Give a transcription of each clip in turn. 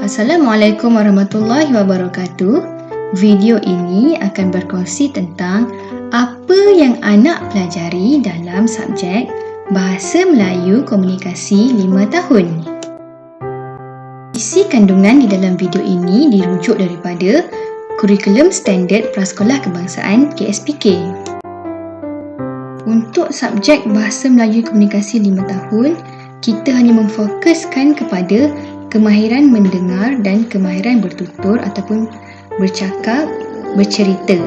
Assalamualaikum warahmatullahi wabarakatuh. Video ini akan berkongsi tentang apa yang anak pelajari dalam subjek Bahasa Melayu Komunikasi 5 tahun. Isi kandungan di dalam video ini dirujuk daripada Kurikulum Standard Prasekolah Kebangsaan KSPK. Untuk subjek Bahasa Melayu Komunikasi 5 tahun, kita hanya memfokuskan kepada kemahiran mendengar dan kemahiran bertutur ataupun bercakap, bercerita.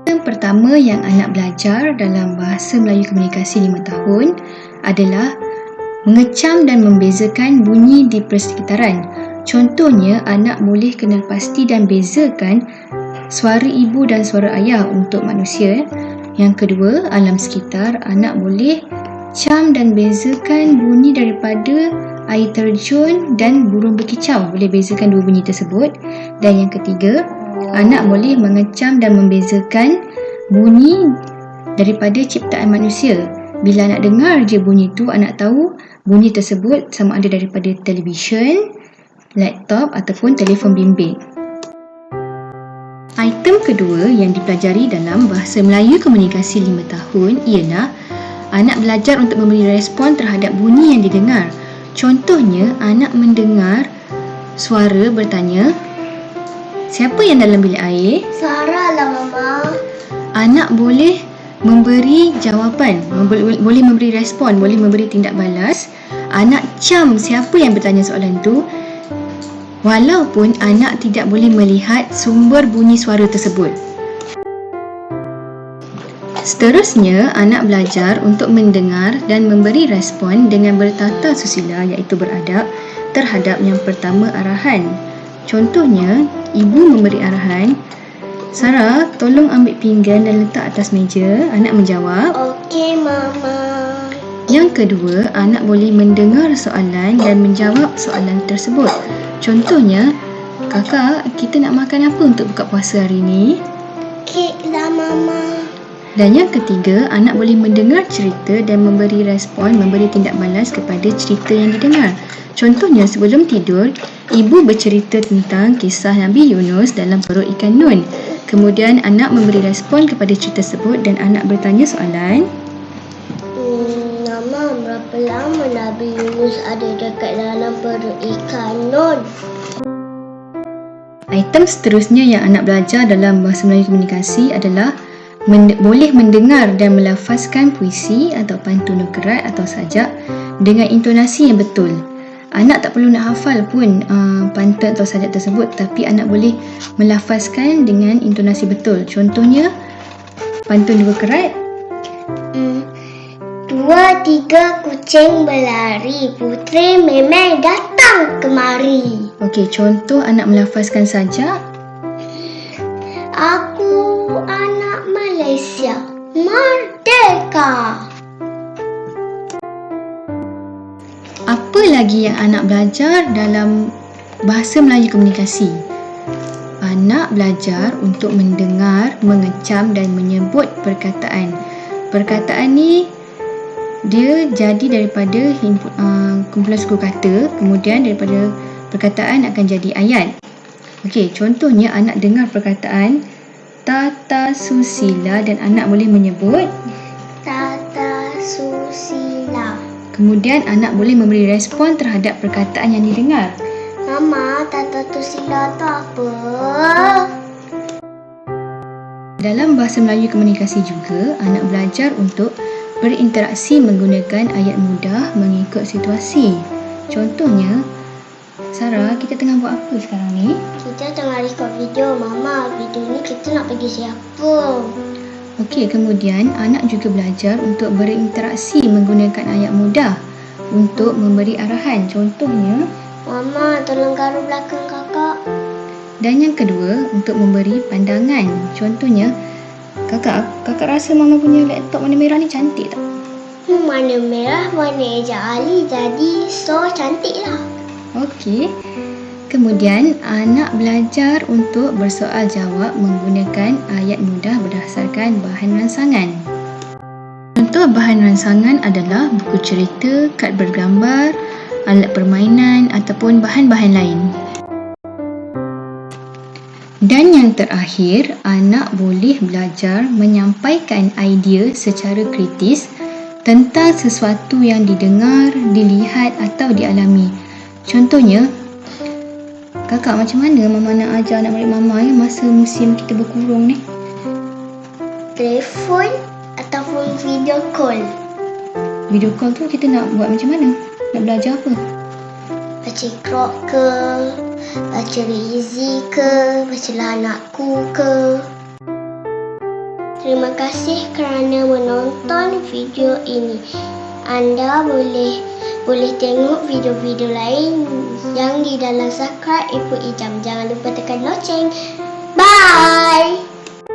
Yang pertama yang anak belajar dalam Bahasa Melayu Komunikasi 5 tahun adalah mengecam dan membezakan bunyi di persekitaran. Contohnya, anak boleh kenal pasti dan bezakan suara ibu dan suara ayah untuk manusia. Yang kedua, alam sekitar, anak boleh cam dan bezakan bunyi daripada air terjun dan burung berkicau, boleh bezakan dua bunyi tersebut. Dan yang ketiga, anak boleh mengecam dan membezakan bunyi daripada ciptaan manusia. Bila anak dengar je bunyi tu, anak tahu bunyi tersebut sama ada daripada televisyen, laptop ataupun telefon bimbit. Item kedua yang dipelajari dalam Bahasa Melayu Komunikasi 5 tahun ialah anak belajar untuk memberi respon terhadap bunyi yang didengar. Contohnya, anak mendengar suara bertanya, "Siapa yang dalam bilik air?" "Sarah lah, Mama." Anak boleh memberi jawapan, boleh memberi respon, boleh memberi tindak balas. Anak cam siapa yang bertanya soalan tu, walaupun anak tidak boleh melihat sumber bunyi suara tersebut. Seterusnya, anak belajar untuk mendengar dan memberi respon dengan bertata susila iaitu beradab terhadap yang pertama arahan. Contohnya, ibu memberi arahan, "Sarah, tolong ambil pinggan dan letak atas meja." Anak menjawab, "Okey, Mama." Yang kedua, anak boleh mendengar soalan dan menjawab soalan tersebut. Contohnya, "Kakak, kita nak makan apa untuk buka puasa hari ini?" "Kek lah, Mama." Dan yang ketiga, anak boleh mendengar cerita dan memberi respon, memberi tindak balas kepada cerita yang didengar. Contohnya, sebelum tidur, ibu bercerita tentang kisah Nabi Yunus dalam perut ikan Nun. Kemudian, anak memberi respon kepada cerita tersebut dan anak bertanya soalan, "Mama, berapa lama Nabi Yunus ada dekat dalam perut ikan Nun?" Item seterusnya yang anak belajar dalam Bahasa Melayu Komunikasi adalah boleh mendengar dan melafazkan puisi atau pantun nukerat atau sajak dengan intonasi yang betul. Anak tak perlu nak hafal pun pantun atau sajak tersebut, tapi anak boleh melafazkan dengan intonasi betul. Contohnya, pantun nukerat, "Dua tiga kucing berlari, putri memang datang kemari." Okey, contoh anak melafazkan sajak, "Aku anak Malaysia, merdeka." Apa lagi yang anak belajar dalam Bahasa Melayu Komunikasi? Anak belajar untuk mendengar, mengecam dan menyebut perkataan. Perkataan ni dia jadi daripada kumpulan suku kata, kemudian daripada perkataan akan jadi ayat. Okey, contohnya anak dengar perkataan tata susila dan anak boleh menyebut Tata susila. Kemudian anak boleh memberi respon terhadap perkataan yang didengar. "Mama, tata susila tu apa?" Dalam Bahasa Melayu Komunikasi juga, anak belajar untuk berinteraksi menggunakan ayat mudah mengikut situasi. Contohnya, "Sarah, kita tengah buat apa sekarang ni?" "Kita tengah record video, Mama. Video ni kita nak pergi siapa?" Okey, kemudian anak juga belajar untuk berinteraksi menggunakan ayat mudah untuk memberi arahan. Contohnya, "Mama, tolong garu belakang kakak." Dan yang kedua, untuk memberi pandangan. Contohnya, kakak rasa mama punya laptop warna merah ni cantik tak?" Warna merah, warna eja Ali, jadi so cantik lah." Okey. Kemudian, anak belajar untuk bersoal jawab menggunakan ayat mudah berdasarkan bahan rangsangan. Contoh bahan rangsangan adalah buku cerita, kad bergambar, alat permainan ataupun bahan-bahan lain. Dan yang terakhir, anak boleh belajar menyampaikan idea secara kritis tentang sesuatu yang didengar, dilihat atau dialami. Contohnya, kakak macam mana mama nak ajar anak murid mama masa musim kita berkurung ni? Telefon ataupun video call. Video call tu kita nak buat macam mana? Nak belajar apa? Baca Iqra ke, baca Rizi ke, bacalah anakku ke. Terima kasih kerana menonton video ini. Anda boleh tengok video-video lain yang di dalam subscribe Ibu Ijam. Jangan lupa tekan loceng. Bye!